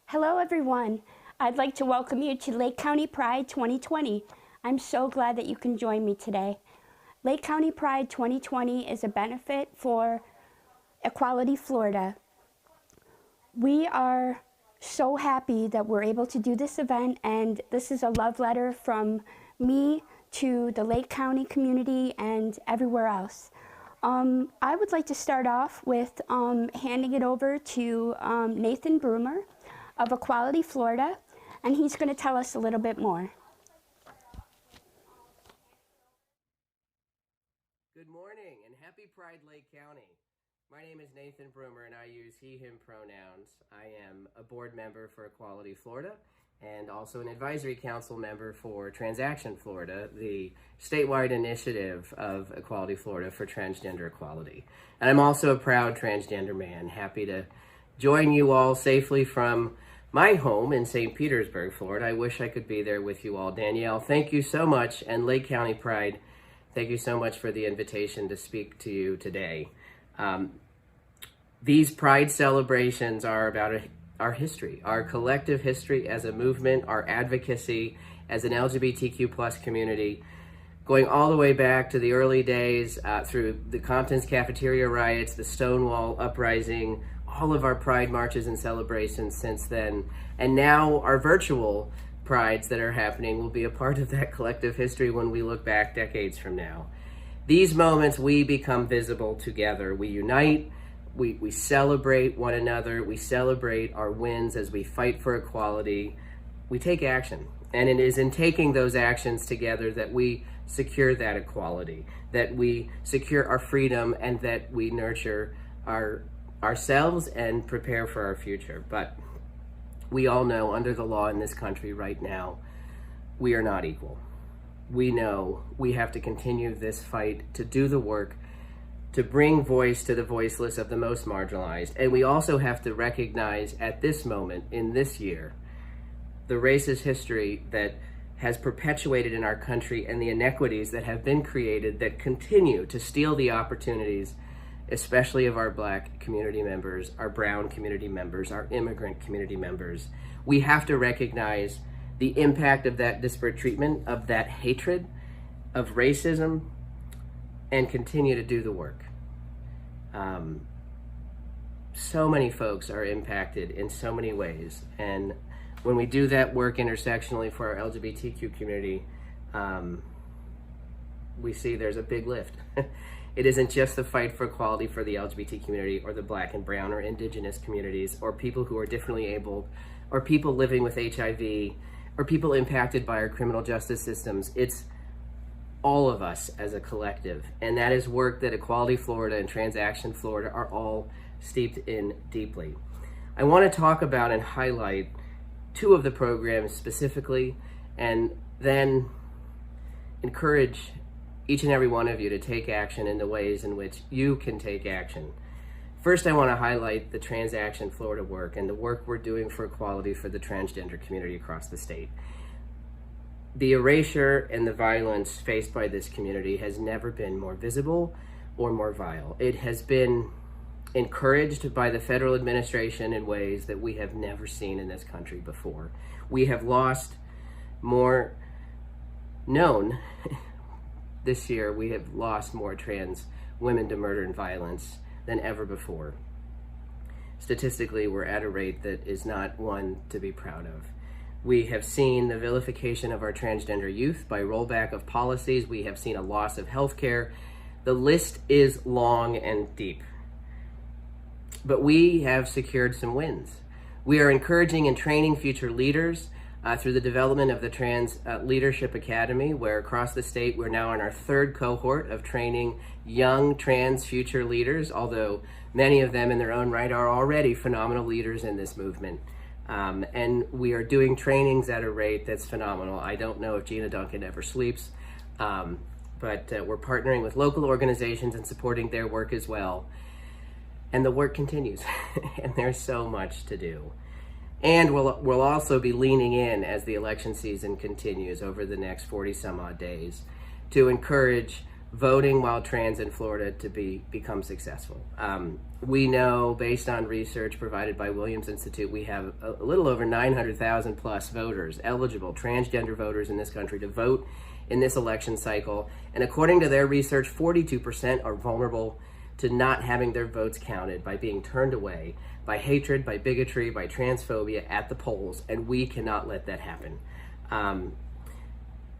Hello everyone. I'd like to welcome you to Lake County Pride 2020. I'm so glad that you can join me today. Lake County Pride 2020 is a benefit for Equality Florida. We are so happy that we're able to do this event, and this is a love letter from me to the Lake County community and everywhere else. I would like to start off with handing it over to Nathan Brumer of Equality Florida, and he's going to tell us a little bit more. Good morning and happy Pride Lake County. My name is Nathan Brumer and I use he, him pronouns. I am a board member for Equality Florida and also an advisory council member for Transaction Florida, the statewide initiative of Equality Florida for transgender equality. And I'm also a proud transgender man, happy to join you all safely from my home in St. Petersburg, Florida. I wish I could be there with you all. Danielle, thank you so much, and Lake County Pride, thank you so much for the invitation to speak to you today. These Pride celebrations are about our history, our collective history as a movement, our advocacy as an LGBTQ plus community, going all the way back to the early days through the Compton's cafeteria riots, the Stonewall uprising, all of our Pride marches and celebrations since then. And now our virtual prides that are happening will be a part of that collective history when we look back decades from now. These moments, we become visible together. We unite, we celebrate one another, we celebrate our wins as we fight for equality. We take action. And it is in taking those actions together that we secure that equality, that we secure our freedom, and that we nurture ourselves and prepare for our future. But we all know under the law in this country right now, we are not equal. We know we have to continue this fight to do the work, to bring voice to the voiceless of the most marginalized. And we also have to recognize at this moment, in this year, the racist history that has perpetuated in our country and the inequities that have been created that continue to steal the opportunities, especially of our Black community members, our brown community members, our immigrant community members. We have to recognize the impact of that disparate treatment, of that hatred, of racism, and continue to do the work. So many folks are impacted in so many ways, and when we do that work intersectionally for our LGBTQ community, we see there's a big lift. It isn't just the fight for equality for the LGBT community or the Black and brown or indigenous communities or people who are differently abled or people living with HIV or people impacted by our criminal justice systems. It's all of us as a collective. And that is work that Equality Florida and Transaction Florida are all steeped in deeply. I want to talk about and highlight two of the programs specifically, and then encourage each and every one of you to take action in the ways in which you can take action. First, I want to highlight the Transaction Florida work and the work we're doing for equality for the transgender community across the state. The erasure and the violence faced by this community has never been more visible or more vile. It has been encouraged by the federal administration in ways that we have never seen in this country before. We have lost more known this year, we have lost more trans women to murder and violence than ever before. Statistically, we're at a rate that is not one to be proud of. We have seen the vilification of our transgender youth by rollback of policies. We have seen a loss of health care. The list is long and deep. But we have secured some wins. We are encouraging and training future leaders through the development of the Trans Leadership Academy, where across the state we're now in our third cohort of training young trans future leaders, although many of them in their own right are already phenomenal leaders in this movement. And we are doing trainings at a rate that's phenomenal. I don't know if Gina Duncan ever sleeps, but we're partnering with local organizations and supporting their work as well. And the work continues, and there's so much to do. And we'll also be leaning in as the election season continues over the next 40 some odd days to encourage voting while trans in Florida to become successful. We know, based on research provided by Williams Institute, we have a little over 900,000 plus voters, eligible transgender voters in this country to vote in this election cycle. And according to their research, 42% are vulnerable to not having their votes counted by being turned away by hatred, by bigotry, by transphobia at the polls, and we cannot let that happen.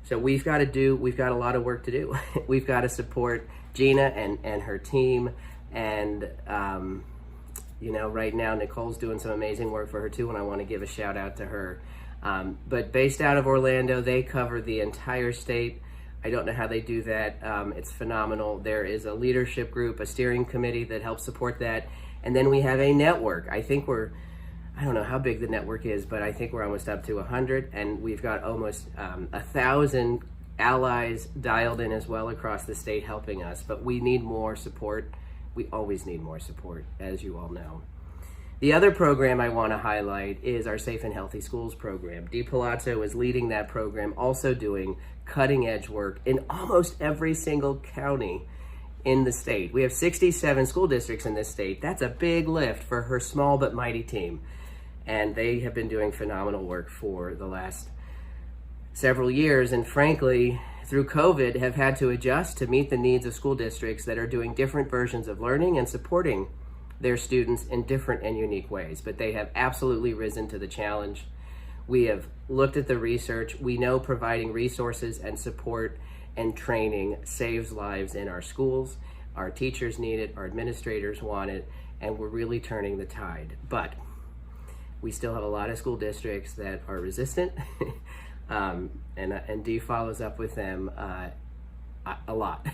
So we've got a lot of work to do. We've got to support Gina and her team, and right now Nicole's doing some amazing work for her too, and I want to give a shout out to her. But based out of Orlando, they cover the entire state. I don't know how they do that. It's phenomenal. There is a leadership group, a steering committee that helps support that, and then we have a network. I don't know how big the network is, but I think we're almost up to 100, and we've got almost 1,000 allies dialed in as well across the state helping us. But we need more support. We always need more support, as you all know. The other program I want to highlight is our Safe and Healthy Schools program. Dee Palazzo is leading that program, also doing cutting edge work in almost every single county in the state. We have 67 school districts in this state. That's a big lift for her small but mighty team. And they have been doing phenomenal work for the last several years, and frankly, through COVID, have had to adjust to meet the needs of school districts that are doing different versions of learning and supporting their students in different and unique ways. But they have absolutely risen to the challenge. We have looked at the research. We know providing resources and support and training saves lives in our schools. Our teachers need it, our administrators want it, and we're really turning the tide. But we still have a lot of school districts that are resistant, and Dee follows up with them a lot,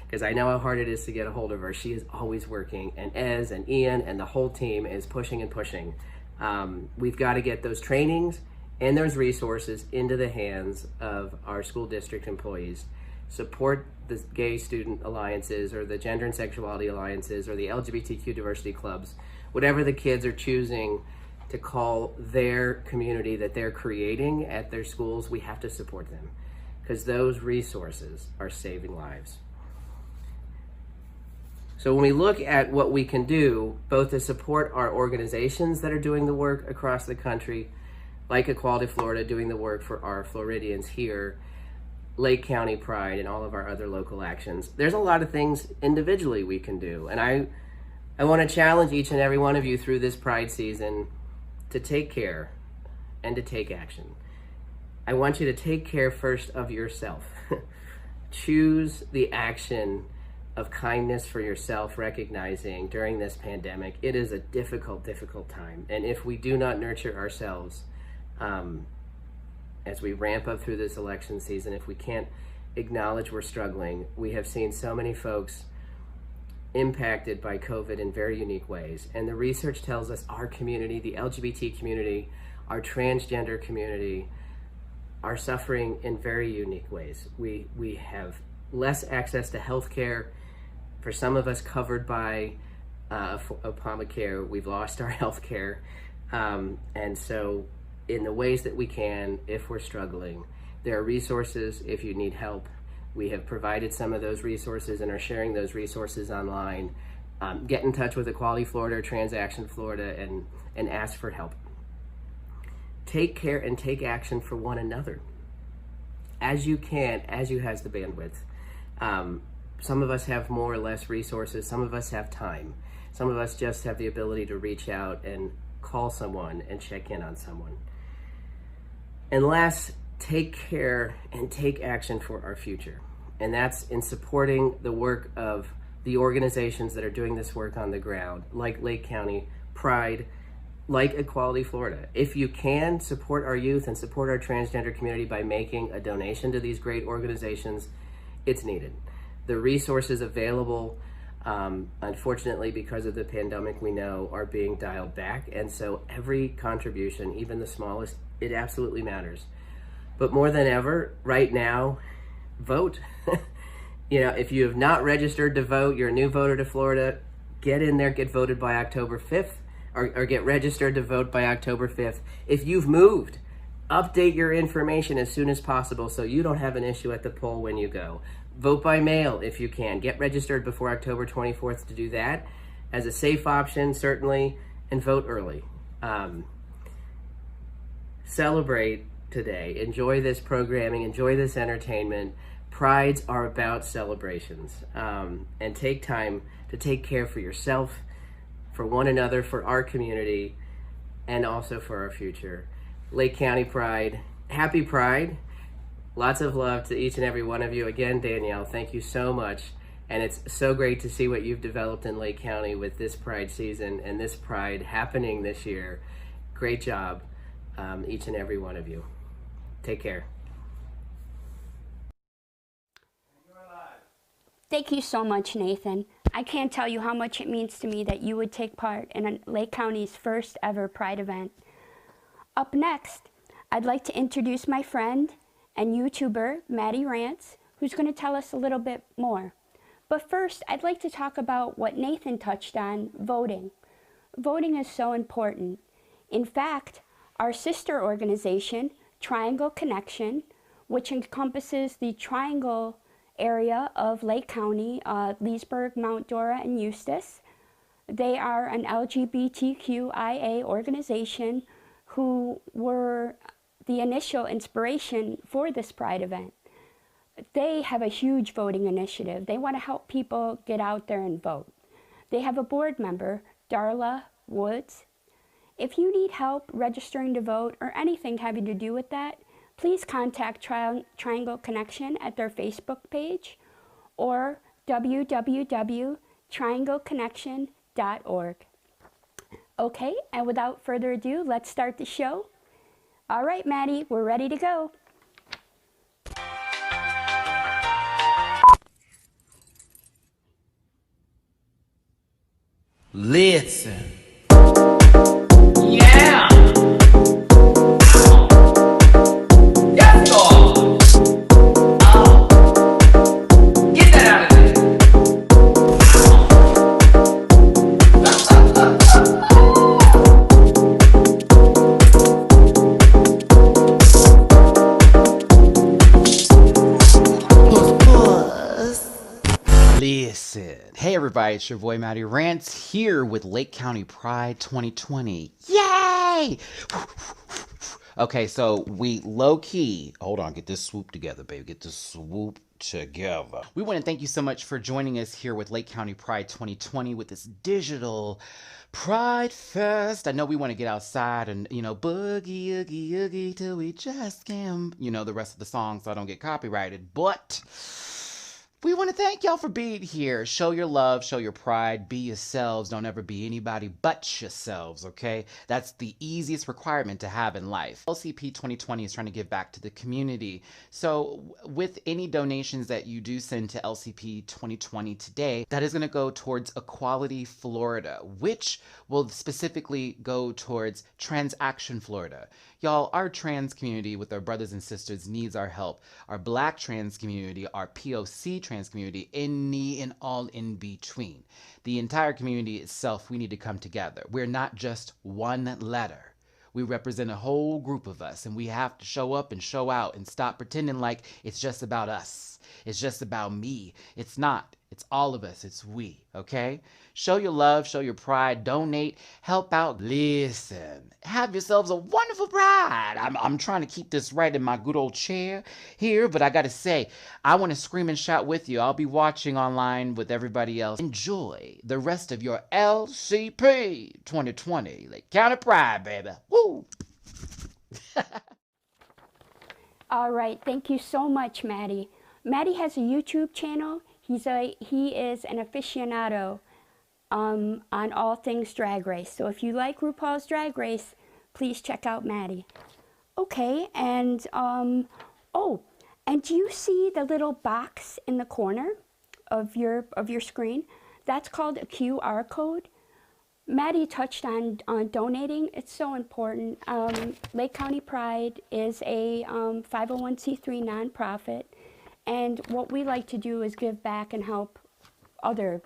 because I know how hard it is to get a hold of her. She is always working, and Ez and Ian and the whole team is pushing and pushing. We've got to get those trainings and those resources into the hands of our school district employees. Support the gay student alliances or the gender and sexuality alliances or the LGBTQ diversity clubs, whatever the kids are choosing to call their community that they're creating at their schools. We have to support them, because those resources are saving lives. So when we look at what we can do, both to support our organizations that are doing the work across the country, like Equality Florida doing the work for our Floridians here, Lake County Pride, and all of our other local actions, there's a lot of things individually we can do. And I want to challenge each and every one of you through this Pride season to take care and to take action. I want you to take care first of yourself. Choose the action of kindness for yourself, recognizing during this pandemic, it is a difficult time. And if we do not nurture ourselves as we ramp up through this election season, if we can't acknowledge we're struggling, we have seen so many folks impacted by COVID in very unique ways. And the research tells us our community, the LGBT community, our transgender community, are suffering in very unique ways. We have less access to health care. For some of us covered by Obamacare, we've lost our health care. And so in the ways that we can, if we're struggling, there are resources if you need help. We have provided some of those resources and are sharing those resources online. Get in touch with Equality Florida or Transaction Florida and ask for help. Take care and take action for one another as you can, as you has the bandwidth. Some of us have more or less resources. Some of us have time. Some of us just have the ability to reach out and call someone and check in on someone. And last, take care and take action for our future. And that's in supporting the work of the organizations that are doing this work on the ground, like Lake County Pride, like Equality Florida. If you can, support our youth and support our transgender community by making a donation to these great organizations. It's needed. The resources available, unfortunately, because of the pandemic, we know are being dialed back. And so every contribution, even the smallest, it absolutely matters. But more than ever, right now, vote. If you have not registered to vote, you're a new voter to Florida, get in there, get voted by October 5th, or get registered to vote by October 5th. If you've moved, update your information as soon as possible so you don't have an issue at the poll when you go. Vote by mail if you can. Get registered before October 24th to do that as a safe option, certainly, and vote early. Celebrate today. Enjoy this programming. Enjoy this entertainment. Prides are about celebrations. And take time to take care for yourself, for one another, for our community, and also for our future. Lake County Pride, happy Pride. Lots of love to each and every one of you. Again, Danielle, thank you so much. And it's so great to see what you've developed in Lake County with this Pride season and this Pride happening this year. Great job, each and every one of you. Take care. Thank you so much, Nathan. I can't tell you how much it means to me that you would take part in Lake County's first ever Pride event. Up next, I'd like to introduce my friend and YouTuber, Maddie Rance, who's going to tell us a little bit more. But first, I'd like to talk about what Nathan touched on, voting. Voting is so important. In fact, our sister organization, Triangle Connection, which encompasses the Triangle area of Lake County, Leesburg, Mount Dora, and Eustis. They are an LGBTQIA organization who were the initial inspiration for this Pride event. They have a huge voting initiative. They want to help people get out there and vote. They have a board member, Darla Woods. If you need help registering to vote or anything having to do with that, please contact Triangle Connection at their Facebook page or www.triangleconnection.org. Okay, and without further ado, let's start the show. All right, Maddie, we're ready to go. Listen. Yeah. Yes, God. Oh. Get that out of there. Listen. Hey everybody, it's your boy Maddie Rance here with Lake County Pride 2020. Yay! Okay, so we low-key, hold on, get this swoop together, baby. Get this swoop together. We want to thank you so much for joining us here with Lake County Pride 2020 with this digital Pride Fest. I know we want to get outside and, boogie, oogie, oogie till we just can't, the rest of the song so I don't get copyrighted, but we want to thank y'all for being here. Show your love, show your pride, be yourselves. Don't ever be anybody but yourselves, okay? That's the easiest requirement to have in life. LCP 2020 is trying to give back to the community. So with any donations that you do send to LCP 2020 today, that is going to go towards Equality Florida, which will specifically go towards Trans Action Florida. Y'all, our trans community with our brothers and sisters needs our help. Our Black trans community, our POC trans community, any and all in between. The entire community itself, we need to come together. We're not just one letter. We represent a whole group of us, and we have to show up and show out and stop pretending like it's just about us. It's just about me. It's not. It's all of us. It's we, okay? Show your love, show your pride, donate, help out. Listen, have yourselves a wonderful pride. I'm trying to keep this right in my good old chair here, but I gotta say, I want to scream and shout with you. I'll be watching online with everybody else. Enjoy the rest of your LCP 2020. Lake County Pride, baby. Woo! All right, thank you so much, Maddie. Maddie has a YouTube channel. He is an aficionado on all things Drag Race. So if you like RuPaul's Drag Race, please check out Maddie. Okay, and and do you see the little box in the corner of your screen? That's called a QR code. Maddie touched on donating. It's so important. Lake County Pride is a 501c3 nonprofit. And what we like to do is give back and help other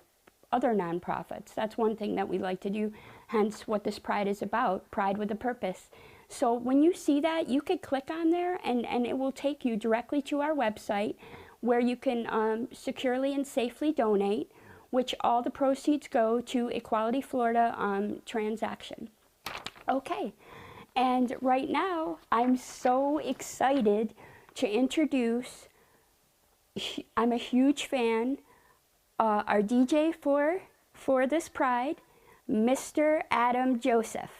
nonprofits. That's one thing that we like to do, hence what this Pride is about, Pride with a Purpose. So when you see that, you could click on there and it will take you directly to our website where you can securely and safely donate, which all the proceeds go to Equality Florida transaction. Okay, and right now I'm so excited to introduce, I'm a huge fan, our DJ for this Pride, Mr. Adam Joseph.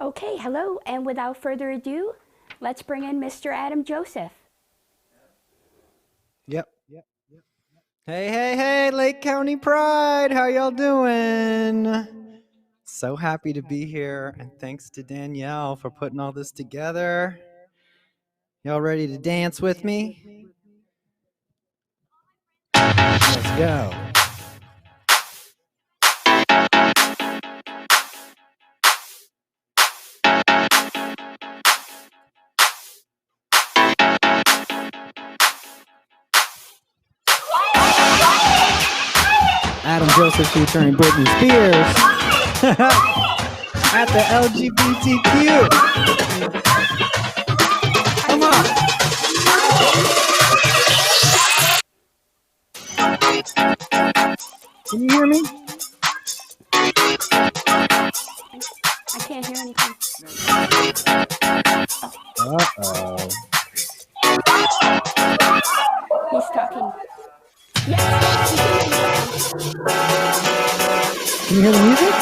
Okay, hello, and without further ado, let's bring in Mr. Adam Joseph. Yep. Hey, Lake County Pride. How y'all doing? So happy to be here, and thanks to Danielle for putting all this together. Y'all ready to dance with me? Let's go. Adam Joseph featuring Britney Spears at the LGBTQ. Come on. Can you hear me? I can't hear anything. Uh-oh. He's talking. Yes, Can you hear the music?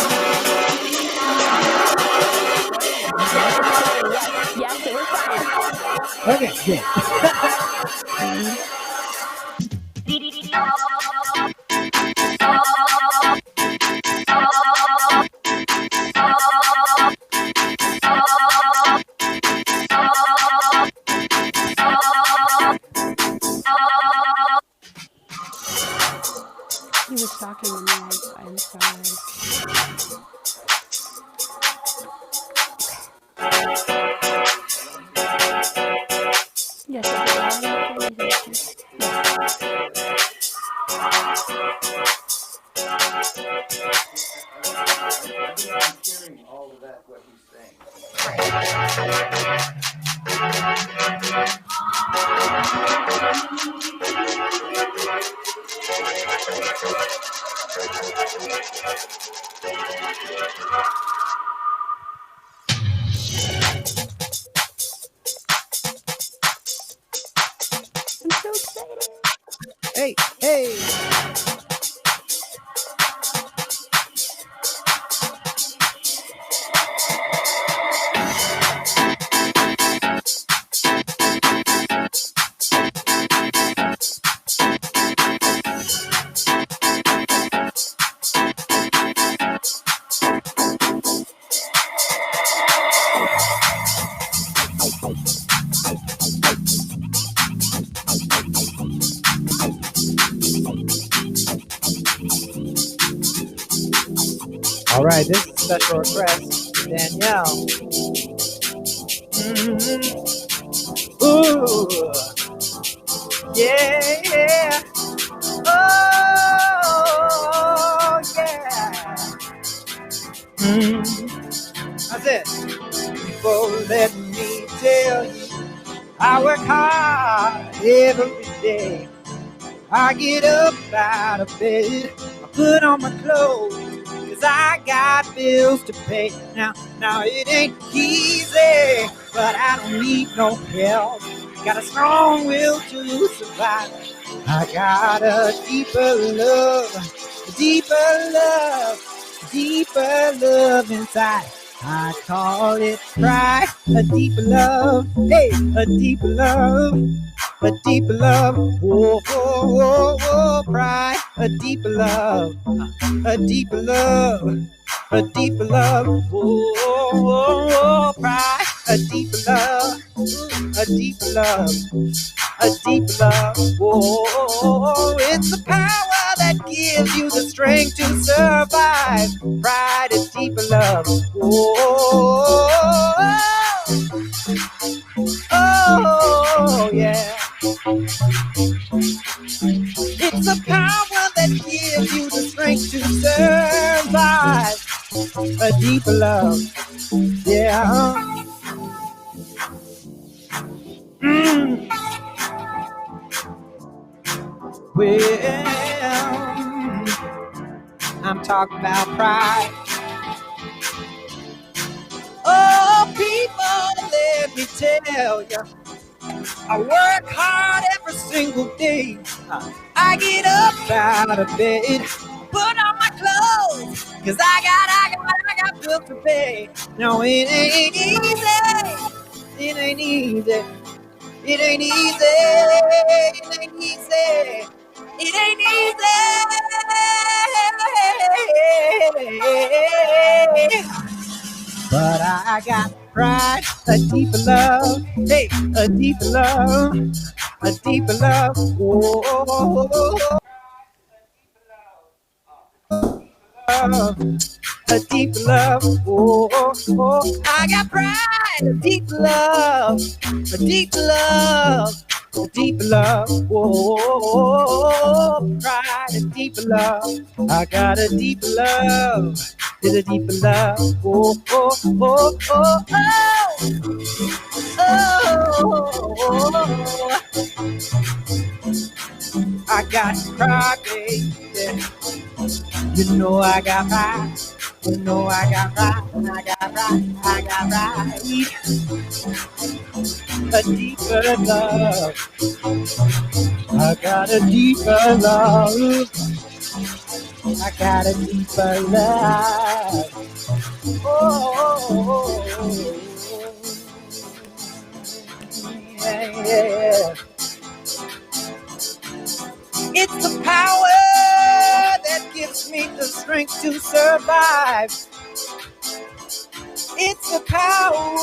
yes, it was fine. Okay, good. He was talking to me. I'm sorry. Yes, organization. Hearing all of that, what he's saying. I'm so excited. Hey, hey. All right, this is a special request, Danielle. Ooh, yeah, yeah. Oh, yeah. That's it. People, let me tell you, I work hard every day. I get up out of bed, I put on my clothes, 'cause I got bills to pay. Now it ain't easy, but I don't need no help. Got a strong will to survive. I got a deeper love, a deeper love, a deeper love inside. I call it pride, a deeper love, hey, a deeper love. A deeper love, whoa, whoa, whoa, whoa, pride, a deeper love, a deeper love, a deeper love, whoa, whoa, whoa, pride, a deeper love, a deeper love, a deeper love, whoa, it's the power that gives you the strength to survive, pride, a deeper love, whoa, oh, yeah. It's the power that gives you the strength to survive. A deeper love, yeah. Well, I'm talking about pride. Oh, people, let me tell you, I work hard every single day. I get up out of bed, put on my clothes, 'cause I got bills to pay. No, it ain't easy. It ain't easy. It ain't easy. It ain't easy. It ain't easy. But I got pride, a deeper love, hey, a deeper love, a deeper love, whoa, a deeper love, whoa, I got pride, a deeper love, a deeper love, a deeper love, whoa, pride, a deeper love, I got a deeper love. Is a deeper love. Oh, oh, oh, oh, oh, oh. I got pride, baby. You know I got pride. You know I got pride. I got pride. I got pride. A deeper love. I got a deeper love. I got a deeper love. Oh, yeah, yeah. It's the power that gives me the strength to survive. It's the power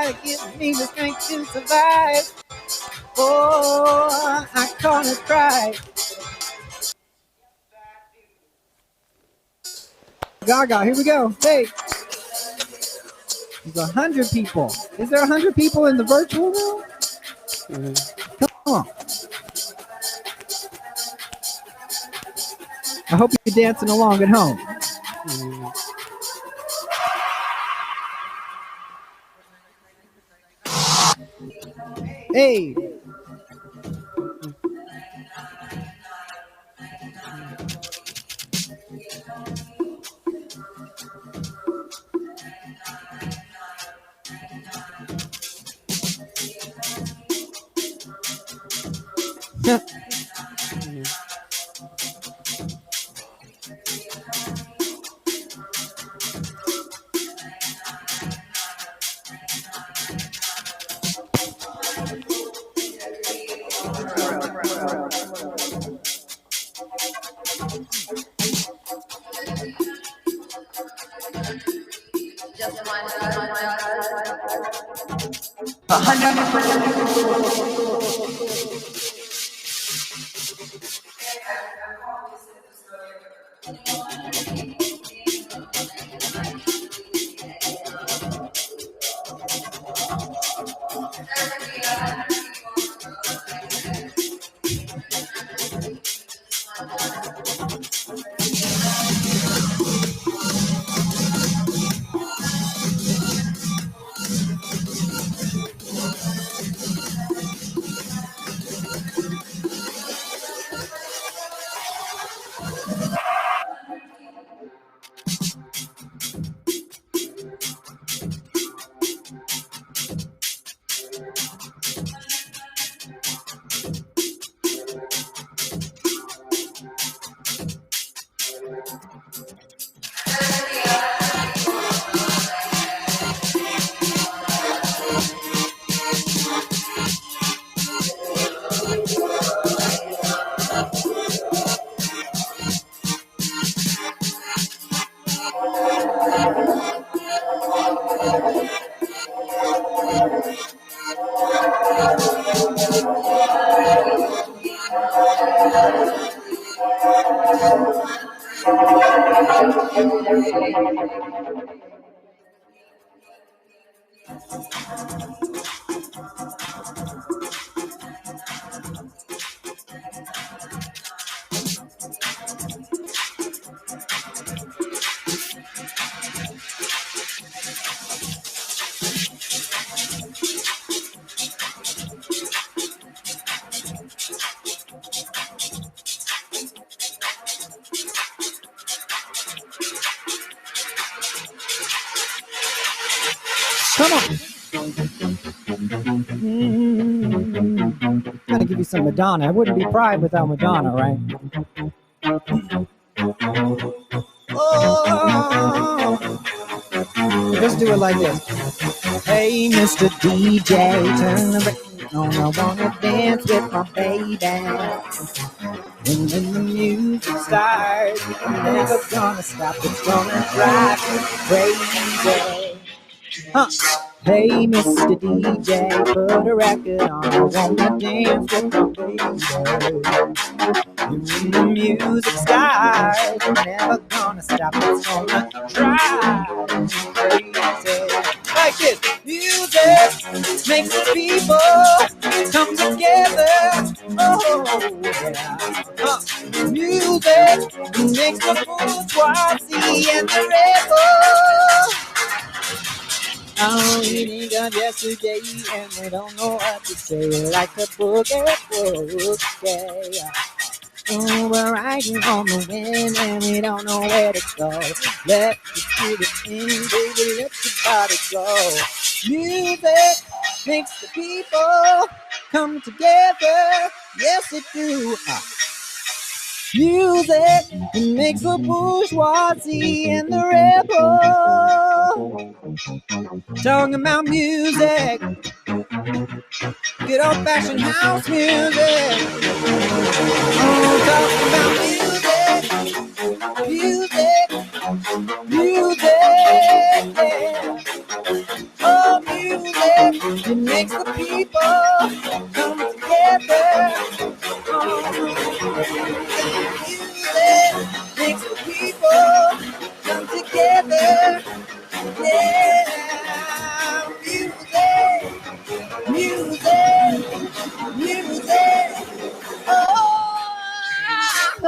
that gives me the strength to survive. Oh, I call it pride. Gaga, here we go. Hey. There's 100 people. Is there 100 people in the virtual room? Come on. I hope you're dancing along at home. Hey. Come on. Gotta give you some Madonna. It wouldn't be Pride without Madonna, right? Oh, let's do it like this. Hey, Mr. DJ, turn the record on. I wanna dance with my baby. And when the music starts, I'm never gonna stop. It's gonna drive me crazy. Huh. Hey, Mr. DJ, put a record on. I wanna dance with my baby. And when the music starts, I'm never gonna stop. It's gonna drive me crazy. Like this. Music makes the people come together. Oh, yeah. Music makes the bourgeoisie and the rebel. I'm reading God yesterday and they don't know what to say. Like the boogie. Oh, we're riding on the wind and we don't know where to go. Let's get it in, baby, let your body go. Music makes the people come together. Yes, it do. Music makes the bourgeoisie and the rebel. Talking about music, good old-fashioned house music. Oh, talking about music, yeah. Oh, music, it makes the people come together. Oh, music makes the people come together. Yeah.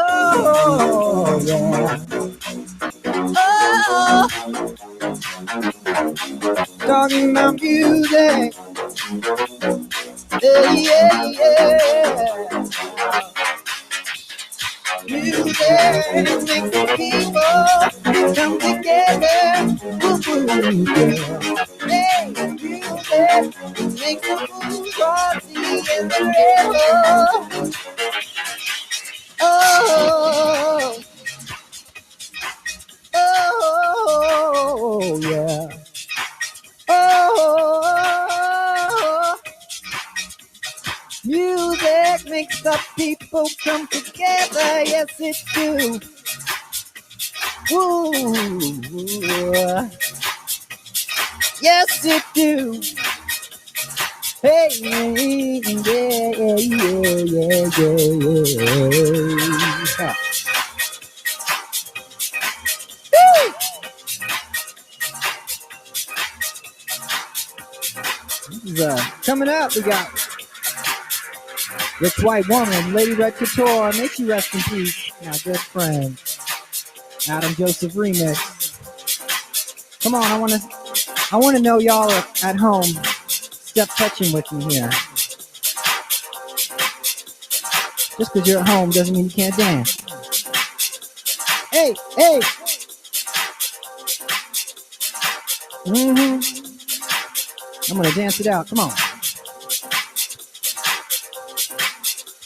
Oh, yeah. Oh, talking about music. Yeah, yeah, yeah. Music makes the people come together. Ooh, yeah. Hey, music makes the fools party in the river. Oh, oh, yeah. Oh, music makes the people come together. Yes, it do. Ooh, yes, it do. Hey, yeah, yeah, yeah, yeah, yeah. Woo! This is, coming up, we got Rich White Woman, Lady Red Couture, may she rest in peace, my good friend, Adam Joseph remix. Come on, I wanna know y'all are at home, step touching with me here. Just because you're at home doesn't mean you can't dance. Hey, hey. I'm gonna dance it out. Come on.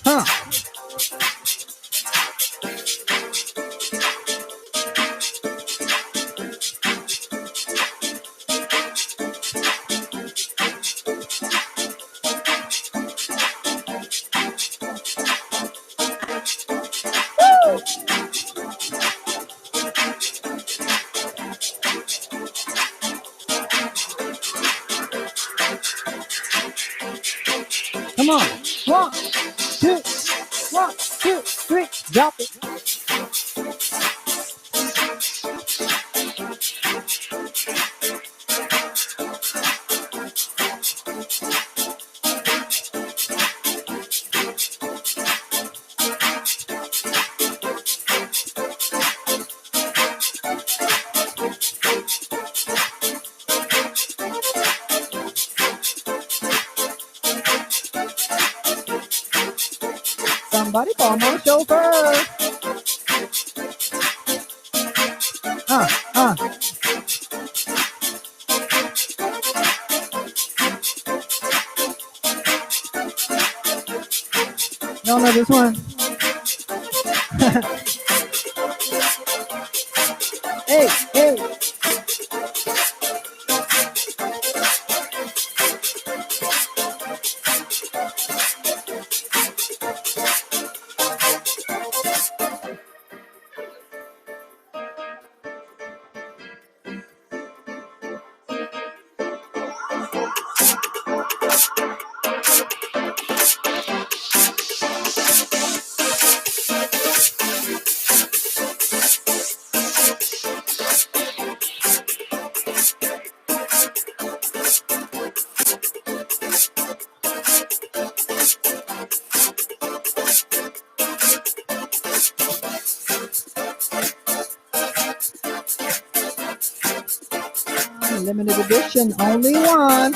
Huh. Come on. 1, 2, 1, 2, 3, drop it. Somebody call my chauffeur. Y'all know this one? Hey, hey. Limited edition, only one.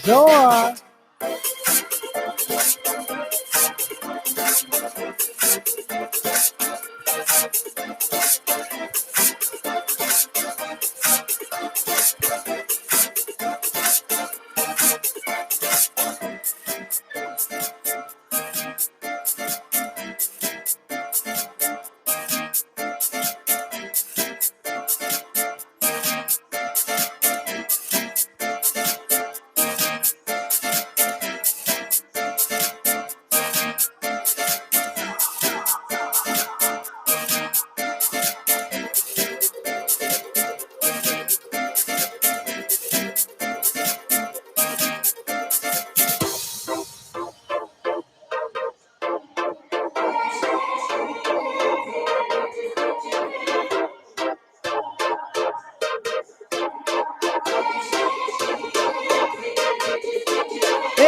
Zora.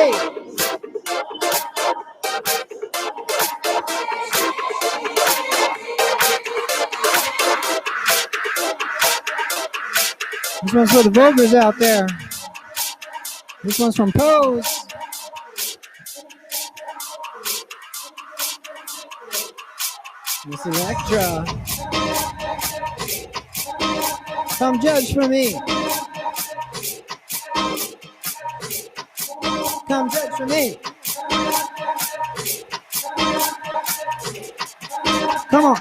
Hey. This one's for the voters out there. This one's from Pose. Miss Electra. Come judge for me. Come judge for me. Come on.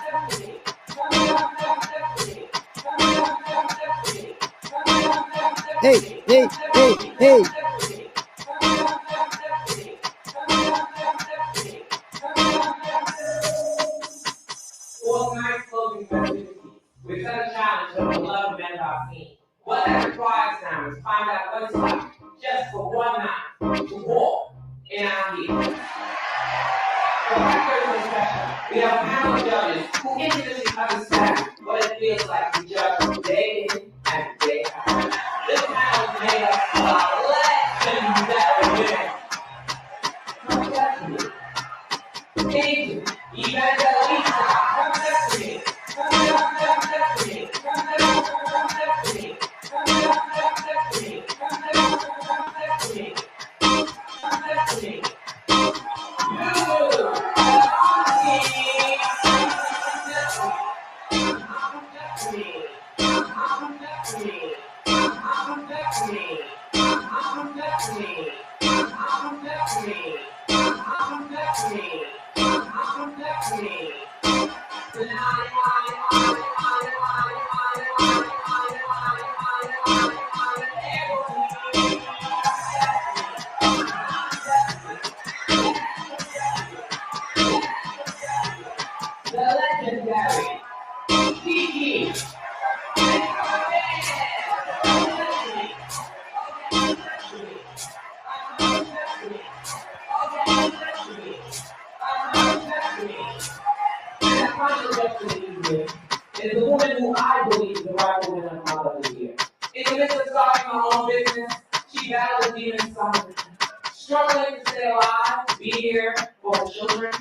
Hey, hey, hey, hey. For tonight's closing festivities, we've set a challenge of 11 men team. What that requires now is find out what it's like just for one night to walk in our heat. For our Thursday session, we have a panel of judges who intimately understand what it feels like to judge day in and day out. This panel is made up of our legends that are women. Come back to me. King, Evangelista, come back to me. Come back to me. Come back to me. Come back to me. Come back to me. Come back to me. Come back to me. The legendary Kiki. Is the woman who I believe is the right woman of my love of the year. In the midst of starting her own business, she battles demons inside, struggling to stay alive, be here for her children,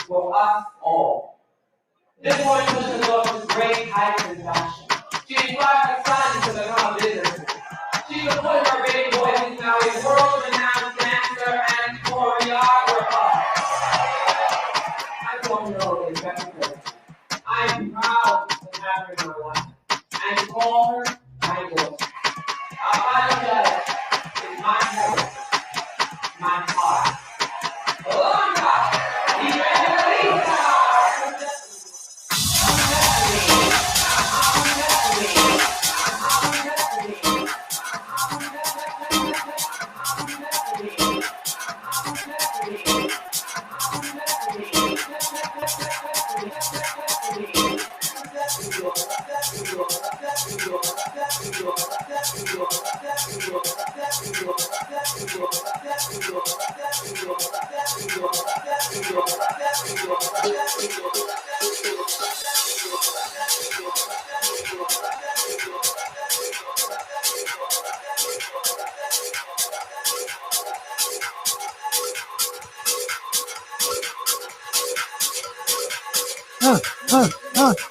for us all. This woman pushes herself to great heights and fashion. She inspires her son to become a businessman. She's a put her baby boy who's now a world-renowned dancer and choreographer. I don't know the best person. I am proud to have her in my life and to call her my daughter. Our final judge is my heart, my heart. Alonga, Evangelista.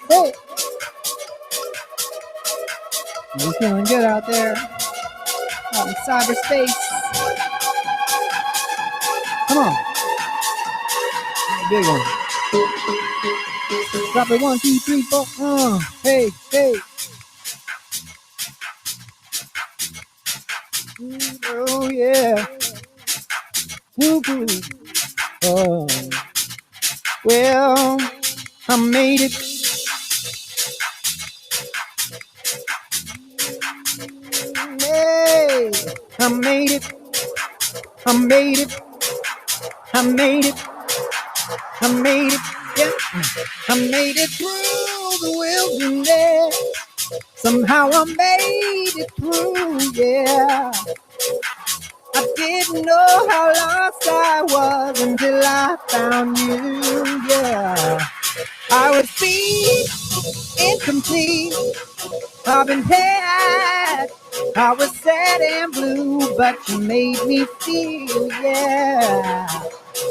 Hey. You feeling good out there? Out in cyberspace. Come on. Big one. Drop it 1, 2, 3, 4. Hey, hey. Oh yeah. Woo-hoo. Oh. Well, I made it. Hey, I made it. I made it. I made it. I made it. Yeah. I made it through the wilderness. Somehow I made it through, yeah. I didn't know how lost I was until I found you, yeah. I was being incomplete I've been bad. I was sad and blue, but you made me feel, yeah.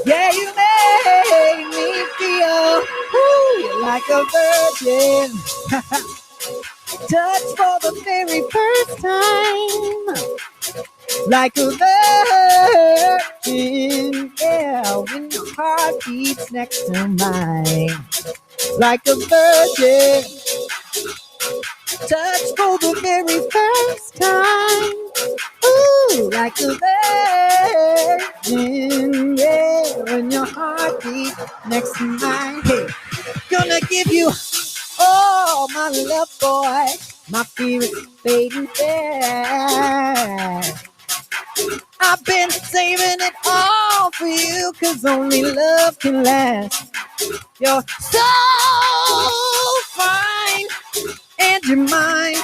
Yeah, you made me feel ooh, like a virgin. Touch for the very first time. Like a virgin, yeah, when your heart beats next to mine. Like a virgin, touch for the very first time. Ooh, like a virgin, yeah, when your heart beats next to mine. Hey, gonna give you all my love, boy. My fear is fading fast. I've been saving it all for you, 'cause only love can last. You're so fine, and you're mine.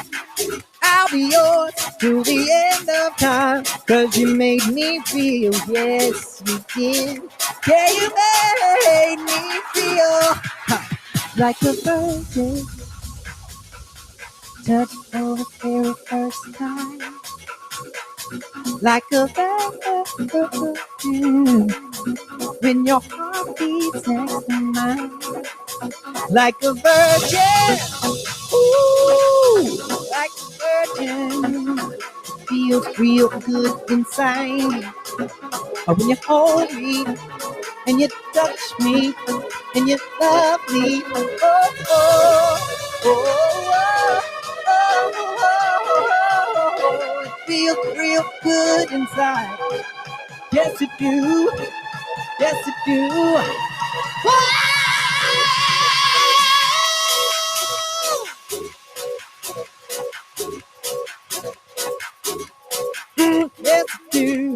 I'll be yours till the end of time, 'cause you made me feel, yes you did. Yeah, you made me feel like a virgin. Touch for the very first time. Like a virgin, when your heart beats next to mine. Like a virgin, ooh, like a virgin, feels real good inside. When you hold me and you touch me and you love me, oh oh oh oh oh, oh, it feels real good inside. Yes it do, yes it do. Yes it do.